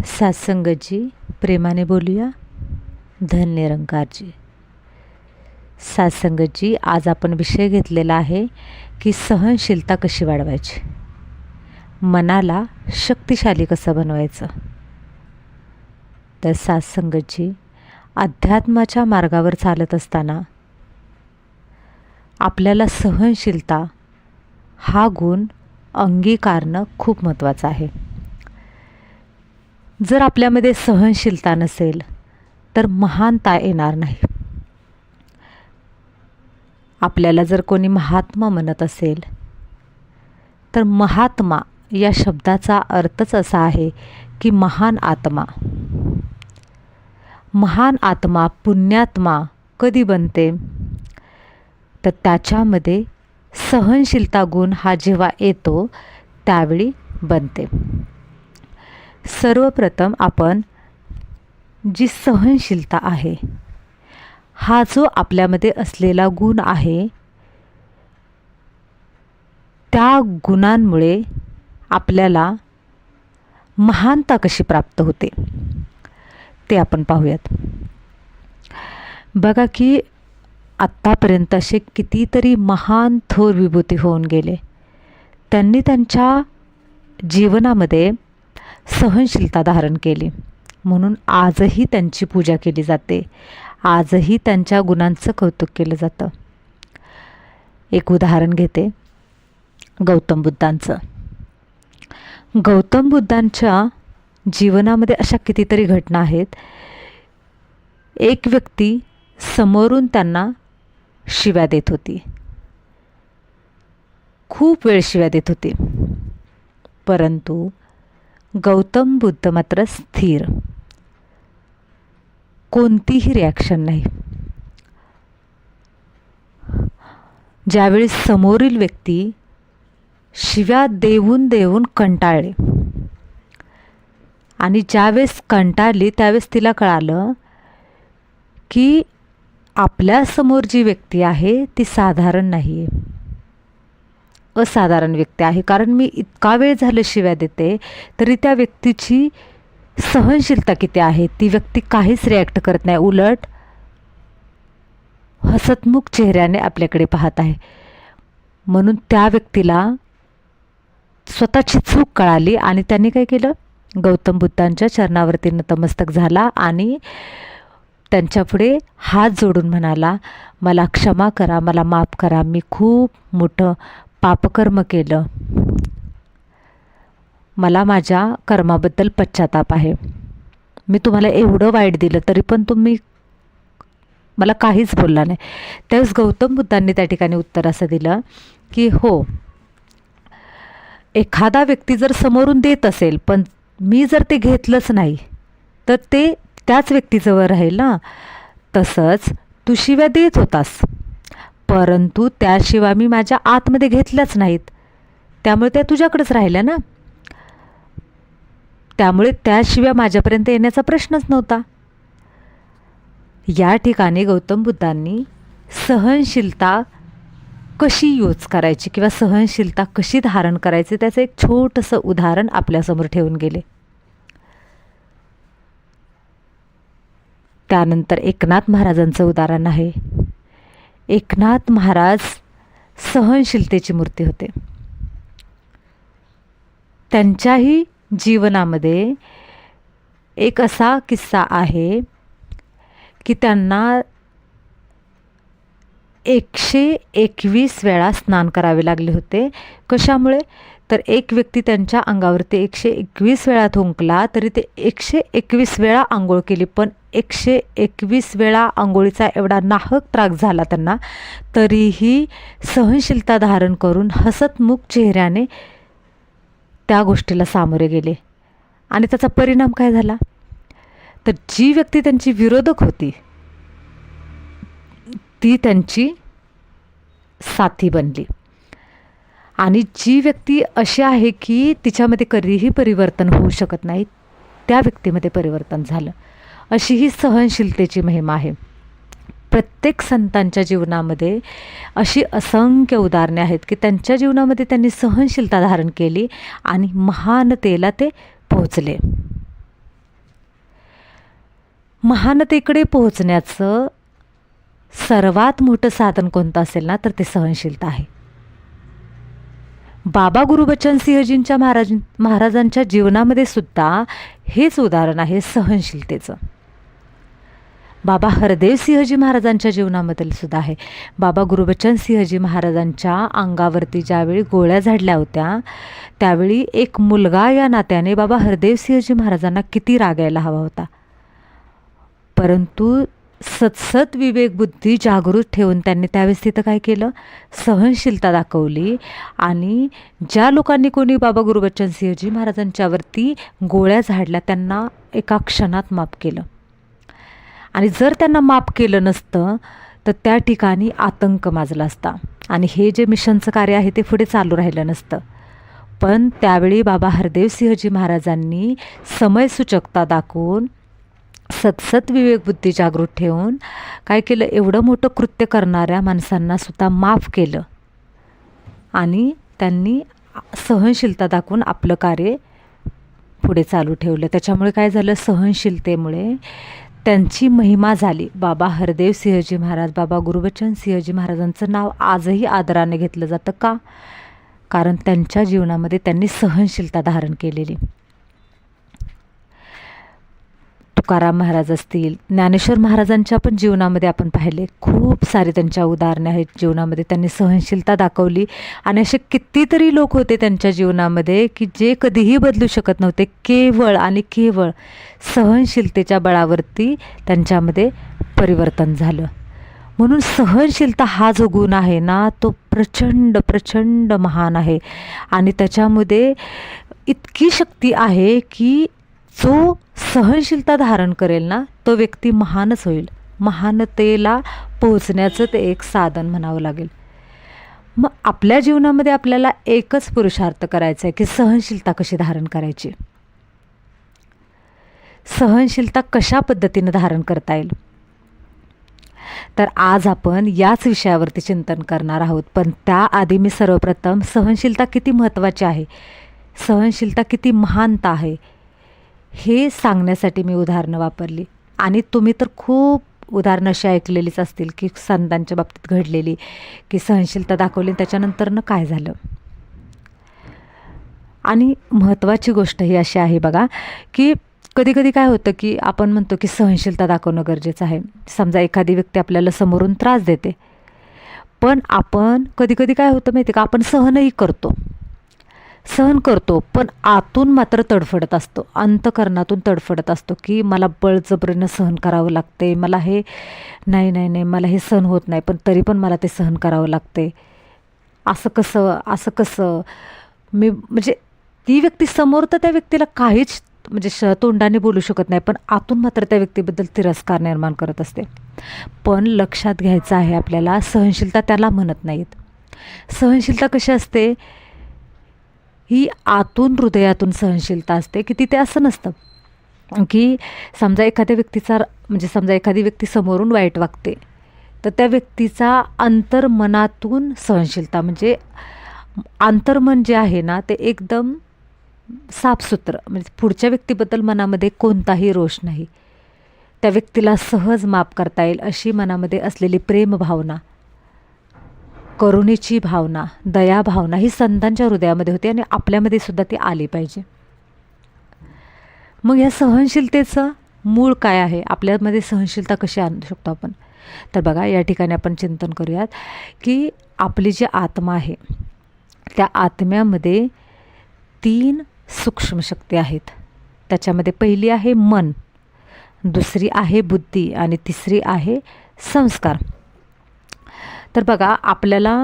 सत्संगतजी, प्रेमाने बोलूया. धन निरंकारजी. सत्संगतजी, आज आपण विषय घेतलेला आहे की सहनशीलता कशी वाढवायची, मनाला शक्तिशाली कसं बनवायचं. तर सत्संगतजी, अध्यात्माच्या मार्गावर चालत असताना आपल्याला सहनशीलता हा गुण अंगीकारणं खूप महत्त्वाचं आहे. जर आपल्यामध्ये सहनशीलता नसेल तर महानता येणार नाही. आपल्याला जर कोणी महात्मा म्हणत असेल तर महात्मा या शब्दाचा अर्थच असा आहे की महान आत्मा. महान आत्मा, पुण्यात्मा कधी बनते तर त्याच्यामध्ये सहनशीलता गुण हा जेव्हा येतो त्यावेळी बनते. सर्वप्रथम आपण जी सहनशीलता आहे, हा जो आपल्यामध्ये असलेला गुण आहे, त्या गुणांमुळे आपल्याला महानता कशी प्राप्त होते ते आपण पाहूयात. बघा की आत्तापर्यंत असे कितीतरी महान थोर विभूती होऊन गेले. त्यांनी त्यांच्या जीवनामध्ये सहनशीलता धारण केली, म्हणून आजही त्यांची पूजा केली जाते. आजही त्यांच्या गुणांचं कौतुक केलं जातं. एक उदाहरण घेते गौतम बुद्धांचं. गौतम बुद्धांच्या जीवनामध्ये अशा कितीतरी घटना आहेत. एक व्यक्ती समोरून त्यांना शिव्या देत होती, खूप वेळ शिव्या देत होती, परंतु गौतम बुद्ध मात्र स्थिर, कोणतीही रिॲक्शन नाही. ज्यावेळी समोरील व्यक्ती शिव्या देऊन देऊन कंटाळले आणि ज्यावेळेस कंटाळली त्यावेळेस तिला कळालं की आपल्यासमोर जी व्यक्ती आहे ती साधारण नाही आहे, असाधारण व्यक्ती आहे. कारण मी इतका वेळ झालं शिव्या देते तरी त्या व्यक्तीची सहनशीलता किती आहे. ती व्यक्ती काहीच रिॲक्ट करत नाही, उलट हसतमुख चेहऱ्याने आपल्याकडे पाहत आहे. म्हणून त्या व्यक्तीला स्वतःची चूक कळाली आणि त्यांनी काय केलं, गौतम बुद्धांच्या चरणावरती नतमस्तक झाला आणि त्यांच्यापुढे हात जोडून म्हणाला, मला क्षमा करा, मला माफ करा, मी खूप मोठं पापकर्म केलं, मला माझ्या कर्माबद्दल पश्चाताप आहे. मी तुम्हाला एवढं वाईट दिलं तरी पण तुम्ही मला काहीच बोलला नाही. त्यावेळेस गौतम बुद्धांनी त्या ठिकाणी उत्तर असं दिलं की हो, एखादा व्यक्ती जर समोरून देत असेल पण मी जर ते घेतलंच नाही तर ते त्याच व्यक्तीजवळ राहील ना. तसंच तू शिव्या देत होतास परंतु त्या शिव्या मी माझ्या आतमध्ये घेतल्याच नाहीत, त्यामुळे त्या तुझ्याकडेच राहिल्या ना. त्यामुळे त्या शिव्या माझ्यापर्यंत येण्याचा प्रश्नच नव्हता. या ठिकाणी गौतम बुद्धांनी सहनशीलता कशी यूज करायची किंवा सहनशीलता कशी धारण करायची त्याचं एक छोटंसं उदाहरण आपल्यासमोर ठेवून गेले. त्यानंतर एकनाथ महाराजांचं उदाहरण आहे. एकनाथ महाराज सहनशीलतेची मूर्ती होते. त्यांच्याही जीवनामध्ये एक असा किस्सा आहे की त्यांना 121 वेळा स्नान करावे लागले होते. कशामुळे तर एक व्यक्ती त्यांच्या अंगावरती 121 वेळा थुंकला तरी ते 121 वेळा आंघोळ केली, पण 121 वेळा आंघोळीचा एवढा नाहक त्रास झाला त्यांना, तरीही सहनशीलता धारण करून हसतमुख चेहऱ्याने त्या गोष्टीला सामोरे गेले. आणि त्याचा परिणाम काय झाला तर जी व्यक्ती त्यांची विरोधक होती ती त्यांची साथी बनली आणि जी व्यक्ती अशी आहे की तिच्यामध्ये कधीही परिवर्तन होऊ शकत नाही त्या व्यक्तीमध्ये परिवर्तन झालं. अशी ही सहनशीलतेची महिमा आहे. प्रत्येक संतांच्या जीवनामध्ये अशी असंख्य उदाहरणे आहेत की त्यांच्या जीवनामध्ये त्यांनी सहनशीलता धारण केली आणि महानतेला ते पोहोचले. महानतेकडे पोहोचण्याचं सर्वात मोठं साधन कोणतं असेल ना, तर ते सहनशीलता आहे. बाबा गुरुबचन सिंहजींच्या महाराजांच्या जीवनामध्ये सुद्धा हेच उदाहरण आहे सहनशीलतेचं. बाबा हरदेव सिंहजी महाराजांच्या जीवनामध्ये सुद्धा आहे. बाबा गुरुबचन सिंहजी महाराजांच्या अंगावरती ज्यावेळी गोळ्या झाडल्या होत्या, त्यावेळी एक मुलगा या नात्याने बाबा हरदेव सिंहजी महाराजांना किती राग यायला हवा होता, परंतु सतसत विवेक बुद्धी जागृत ठेवून त्यांनी त्यावेळेस तिथं काय केलं, सहनशीलता दाखवली. आणि ज्या लोकांनी कोणी बाबा गुरुबचन सिंहजी महाराजांच्यावरती गोळ्या झाडल्या त्यांना एका क्षणात माफ केलं. आणि जर त्यांना माफ केलं नसतं तर त्या ठिकाणी आतंक माजला असता आणि हे जे मिशनचं कार्य आहे ते पुढे चालू राहिलं नसतं. पण त्यावेळी बाबा हरदेव सिंहजी महाराजांनी समयसूचकता दाखवून सतसत विवेकबुद्धी जागृत ठेवून काय केलं, एवढं मोठं कृत्य करणाऱ्या माणसांना सुद्धा माफ केलं आणि त्यांनी सहनशीलता दाखवून आपलं कार्य पुढे चालू ठेवलं. त्याच्यामुळे काय झालं, सहनशीलतेमुळे त्यांची महिमा झाली. बाबा हरदेव सिंहजी महाराज, बाबा गुरुबचन सिंहजी महाराजांचं नाव आजही आदराने घेतलं जातं. का? कारण त्यांच्या जीवनामध्ये त्यांनी सहनशीलता धारण केलेली. तुकाराम महाराज असतील, ज्ञानेश्वर महाराजांच्या पण जीवनामध्ये आपण पाहिले खूप सारे त्यांच्या उदाहरणे आहेत. जीवनामध्ये त्यांनी सहनशीलता दाखवली आणि असे कितीतरी लोक होते त्यांच्या जीवनामध्ये की जे कधीही बदलू शकत नव्हते. केवळ आणि केवळ सहनशीलतेच्या बळावरती त्यांच्यामध्ये परिवर्तन झालं. म्हणून सहनशीलता हा जो गुण आहे ना, तो प्रचंड प्रचंड महान आहे आणि त्याच्यामध्ये इतकी शक्ती आहे की जो सहनशीलता धारण करेल ना, तो व्यक्ती महानच होईल. महानतेला पोहोचण्याचं ते एक साधन म्हणावं लागेल. मग आपल्या जीवनामध्ये आपल्याला एकच पुरुषार्थ करायचा आहे की सहनशीलता कशी धारण करायची, सहनशीलता कशा पद्धतीने धारण करता येईल. तर आज आपण याच विषयावरती चिंतन करणार आहोत. पण त्याआधी मी सर्वप्रथम सहनशीलता किती महत्त्वाची आहे, सहनशीलता किती महानता आहे हे सांगण्यासाठी मी उदाहरणं वापरली. आणि तुम्ही तर खूप उदाहरणं अशी ऐकलेलीच असतील की संतांच्या बाबतीत घडलेली की सहनशीलता दाखवली त्याच्यानंतरनं काय झालं. आणि महत्त्वाची गोष्ट ही अशी आहे बघा की कधी कधी काय होतं की आपण म्हणतो की सहनशीलता दाखवणं गरजेचं आहे. समजा एखादी व्यक्ती आपल्याला समोरून त्रास देते, पण आपण कधी कधी काय होतं माहिती का, आपण सहन करतो पण आतून मात्र तडफडत असतो, अंतःकरणातून तडफडत असतो की मला बळजबरीनं सहन करावं लागते, मला हे नाही मला हे सहन होत नाही पण तरी पण मला ते सहन करावं लागते. असं कसं मी, म्हणजे ती व्यक्ती समोर तर त्या व्यक्तीला काहीच म्हणजे तोंडाने बोलू शकत नाही, पण आतून मात्र त्या व्यक्तीबद्दल तिरस्कार निर्माण करत असते. पण लक्षात घ्यायचं आहे आपल्याला, सहनशीलता त्याला म्हणत नाहीत. सहनशीलता कशी असते, ही आतून हृदयातून सहनशीलता असते की तिथे असं नसतं की समजा एखाद्या व्यक्तीचा म्हणजे समजा एखादी व्यक्ती समोरून वाईट वागते तर त्या व्यक्तीचा अंतर्मनातून सहनशीलता, म्हणजे अंतर्मन जे आहे ना ते एकदम साफसूत्र, म्हणजे पुढच्या व्यक्तीबद्दल मनामध्ये कोणताही रोष नाही, त्या व्यक्तीला सहज माफ करता येईल अशी मनामध्ये असलेली प्रेम भावना, करुणेची भावना, दया भावना ही संतांच्या हृदयामध्ये होती आणि आपल्यामध्ये सुद्धा ती आली पाहिजे. मग या सहनशीलतेचं मूळ काय आहे, आपल्यामध्ये सहनशीलता कशी आणू शकतो आपण, तर बघा या ठिकाणी आपण चिंतन करूयात की आपली जी आत्मा आहे त्या आत्म्यामध्ये 3 सूक्ष्म शक्ती आहेत. त्याच्यामध्ये पहिली आहे मन, दुसरी आहे बुद्धी आणि तिसरी आहे संस्कार. तर बघा आपल्याला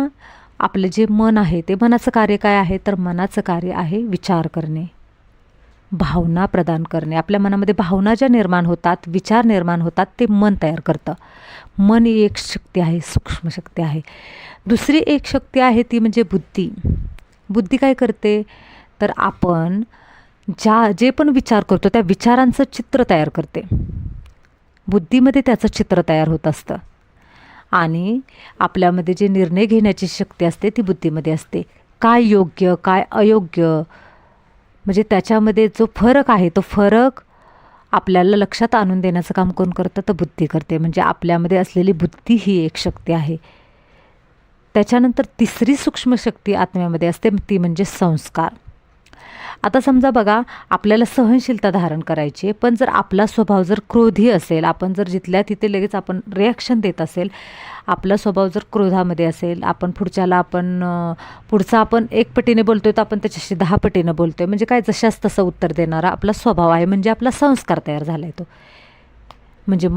आपलं जे मन आहे ते मनाचं कार्य काय आहे, तर मनाचं कार्य आहे विचार करणे, भावना प्रदान करणे. आपल्या मनामध्ये भावना ज्या निर्माण होतात, विचार निर्माण होतात, ते मन तयार करतं. मन ही एक शक्ती आहे, सूक्ष्म शक्ती आहे. दुसरी एक शक्ती आहे ती म्हणजे बुद्धी. बुद्धी काय करते, तर आपण जे पण विचार करतो त्या विचारांचं चित्र तयार करते. बुद्धीमध्ये त्याचं चित्र तयार होत असतं आणि आपल्यामध्ये जे निर्णय घेण्याची शक्ती असते ती बुद्धीमध्ये असते. काय योग्य काय अयोग्य, म्हणजे त्याच्यामध्ये जो फरक आहे तो फरक आपल्याला लक्षात आणून देण्याचं काम कोण करतं? तर बुद्धी करते. म्हणजे आपल्यामध्ये असलेली बुद्धी ही एक शक्ती आहे. त्याच्यानंतर तिसरी सूक्ष्म शक्ती आत्म्यामध्ये असते, ती म्हणजे संस्कार. आता समजा बघा, आपल्याला सहनशीलता धारण करायची आहे, पण जर आपला स्वभाव जर क्रोधी असेल, आपण जर जिथल्या तिथे लगेच आपण रिॲक्शन देत असेल, आपला स्वभाव जर क्रोधामध्ये असेल, आपण पुढचा आपण 1 पटीने बोलतोय तर आपण त्याच्याशी 10 पटीने बोलतोय, म्हणजे काय जशास तसं उत्तर देणारा आपला स्वभाव आहे, म्हणजे आपला संस्कार तयार झाला आहे तो. म्हणजे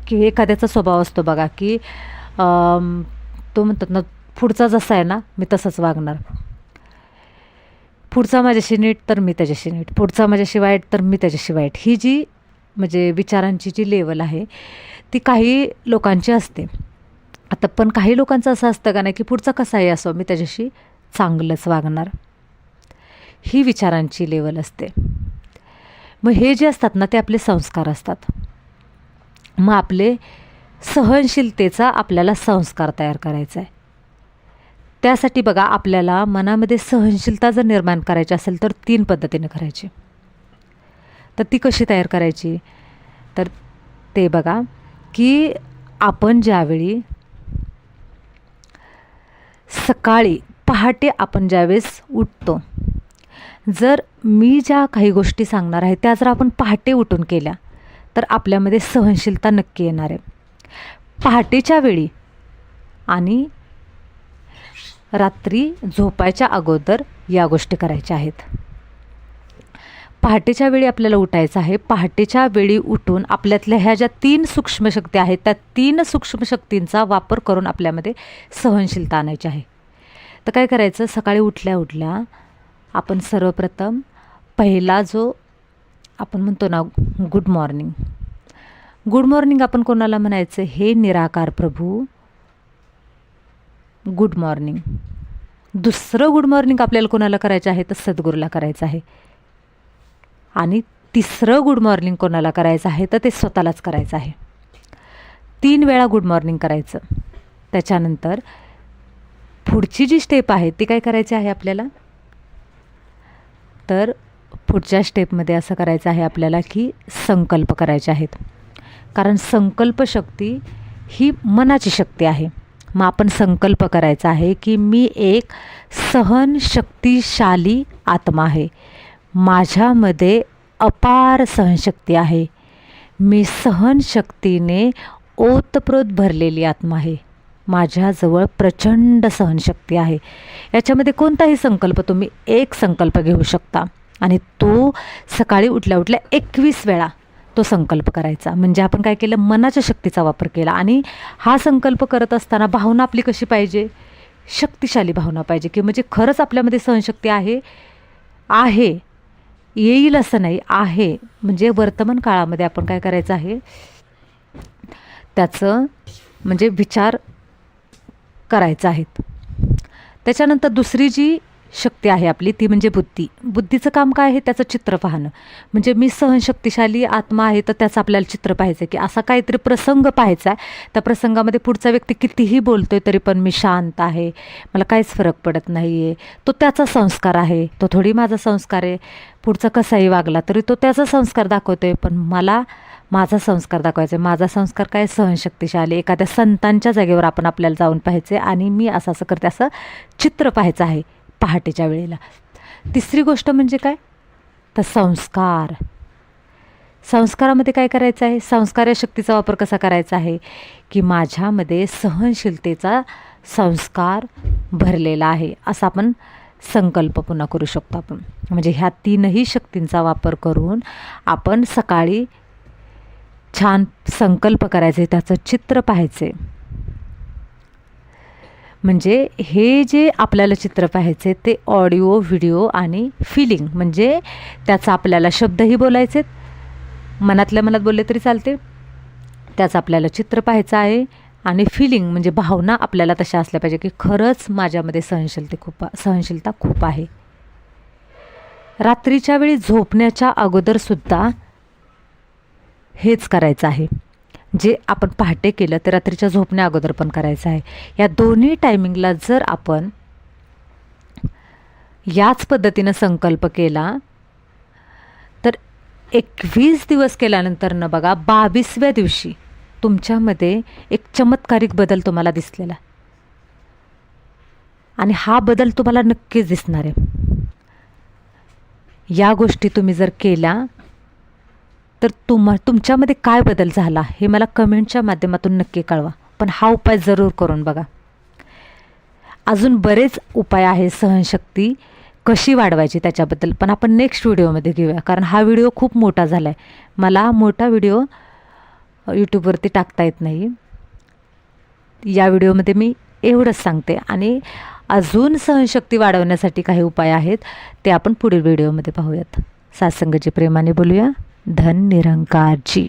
की एखाद्याचा स्वभाव असतो बघा, की तो म्हणतात ना, पुढचा जसा आहे ना मी तसंच वागणार, पुढचा माझ्याशी नीट तर मी त्याच्याशी नीट, पुढचा माझ्याशी वाईट तर मी त्याच्याशी वाईट. ही जी म्हणजे विचारांची जी लेवल आहे ती काही लोकांची असते. आता पण काही लोकांचं असं असतं का नाही, की पुढचा कसाही असो मी त्याच्याशी चांगलंच वागणार. ही विचारांची लेवल असते. मग हे जे असतात ना ते आपले संस्कार असतात. मग आपले सहनशीलतेचा आपल्याला संस्कार तयार करायचा आहे. त्यासाठी बघा, आपल्याला मनामध्ये सहनशीलता जर निर्माण करायची असेल तर 3 पद्धतीने करायची. तर ती कशी तयार करायची? तर ते बघा, की आपण ज्यावेळी सकाळी पहाटे आपण ज्यावेळेस उठतो, जर मी ज्या काही गोष्टी सांगणार आहे त्या जर आपण पहाटे उठून केल्या तर आपल्यामध्ये सहनशीलता नक्की येणार आहे. पहाटेच्या वेळी आणि रात्री झोपायच्या अगोदर या गोष्टी करायच्या आहेत. पहाटेच्या वेळी आपल्याला उठायचं आहे. पहाटेच्या वेळी उठून आपल्यातल्या ह्या ज्या 3 सूक्ष्म शक्ती आहेत त्या 3 सूक्ष्म शक्तींचा वापर करून आपल्यामध्ये सहनशीलता आणायची आहे. तर काय करायचं, सकाळी उठल्या उठल्या आपण सर्वप्रथम पहिला जो आपण म्हणतो ना गुड मॉर्निंग, गुड मॉर्निंग आपण कोणाला म्हणायचं? हे निराकार प्रभू गुड मॉर्निंग. दुसरं गुड मॉर्निंग आपल्याला कोणाला करायचं आहे? तर सद्गुरूला करायचं आहे. आणि तिसरं गुड मॉर्निंग कोणाला करायचं आहे? तर ते स्वतःलाच करायचं आहे. 3 वेळा गुड मॉर्निंग करायचं. त्याच्यानंतर पुढची जी स्टेप आहे ती काय करायची आहे आपल्याला? तर पुढच्या स्टेपमध्ये असं करायचं आहे आपल्याला, की संकल्प करायचे आहेत. कारण संकल्प शक्ती ही मनाची शक्ती आहे. मग आपण संकल्प करायचा आहे, की मी एक सहनशक्तिशाली आत्मा आहे. माझ्यामध्ये अपार सहनशक्ती आहे. मी सहनशक्तीने ओतप्रोत भरलेली आत्मा आहे. माझ्याजवळ प्रचंड सहनशक्ती आहे. याच्यामध्ये कोणताही संकल्प तुम्ही एक संकल्प घेऊ शकता आणि तो सकाळी उठल्या उठल्या 21 वेळा तो संकल्प करायचा. म्हणजे आपण काय केलं? मनाच्या शक्तीचा वापर केला. आणि हा संकल्प करत असताना भावना आपली कशी पाहिजे? शक्तिशाली भावना पाहिजे, की म्हणजे खरंच आपल्यामध्ये सहनशक्ती आहे, येईल असं नाही, आहे. म्हणजे वर्तमान काळामध्ये आपण काय करायचं आहे? त्याचं म्हणजे विचार करायचा आहेत. त्याच्यानंतर दुसरी जी शक्ती आहे आपली ती म्हणजे बुद्धी. बुद्धीचं काम काय आहे? त्याचं चित्र पाहणं. म्हणजे मी सहनशक्तिशाली आत्मा आहे तर त्याचं आपल्याला चित्र पाहायचं, की असा काहीतरी प्रसंग पाहायचा आहे. त्या प्रसंगामध्ये पुढचा व्यक्ती कितीही बोलतोय तरी पण मी शांत आहे, मला काहीच फरक पडत नाही आहे. तो त्याचा संस्कार आहे, तो थोडी माझा संस्कार आहे. पुढचा कसाही वागला तरी तो त्याचा संस्कार दाखवतोय, पण मला माझा संस्कार दाखवायचा आहे. माझा संस्कार काय? सहनशक्तिशाली. एखाद्या संतांच्या जागेवर आपण आपल्याला जाऊन पाहायचे आणि मी असं असं करते असं चित्र पाहायचं आहे पहाटेच्या वेळेला. तिसरी गोष्ट म्हणजे काय? तर संस्कार. संस्कारामध्ये काय करायचं आहे? संस्कार या शक्तीचा वापर कसा करायचा आहे? की माझ्यामध्ये सहनशीलतेचा संस्कार भरलेला आहे असा आपण संकल्प पुन्हा करू शकतो आपण. म्हणजे ह्या 3ही शक्तींचा वापर करून आपण सकाळी छान संकल्प करायचे, त्याचं चित्र पाहायचे. म्हणजे हे जे आपल्याला चित्र पाहायचे ते ऑडिओ, व्हिडिओ आणि फिलिंग, म्हणजे त्याचा आपल्याला शब्दही बोलायचे, मनातल्या मनात बोलले तरी चालते. त्याचं आपल्याला चित्र पाहायचं आहे आणि फिलिंग म्हणजे भावना आपल्याला तशा असल्या पाहिजे, की खरंच माझ्यामध्ये सहनशीलता खूप आहे. रात्रीच्या वेळी झोपण्याच्या अगोदरसुद्धा हेच करायचं आहे. जे आपण पहाटे केलं ते रात्रीच्या झोपण्या अगोदर पण करायचं आहे. या दोन्ही टायमिंगला जर आपण याच पद्धतीनं संकल्प केला तर 21 दिवस केल्यानंतर न बघा 22व्या दिवशी तुमच्यामध्ये एक चमत्कारिक बदल तुम्हाला दिसलेला आणि हा बदल तुम्हाला नक्कीच दिसणार आहे. या गोष्टी तुम्ही जर केल्या तर तुमच्यामध्ये काय बदल झाला हे मला कमेंटच्या माध्यमातून नक्की कळवा. पण हा उपाय जरूर करून बघा. अजून बरेच उपाय आहे सहनशक्ती कशी वाढवायची त्याच्याबद्दल, पण आपण नेक्स्ट व्हिडिओमध्ये घेऊया, कारण हा व्हिडिओ खूप मोठा झाला आहे. मला मोठा व्हिडिओ यूट्यूबवरती टाकता येत नाही. या व्हिडिओमध्ये मी एवढंच सांगते आणि अजून सहनशक्ती वाढवण्यासाठी काही उपाय आहेत ते आपण पुढील व्हिडिओमध्ये पाहूयात. सात्संगजी प्रेमाने बोलूया. धन निरंकारजी.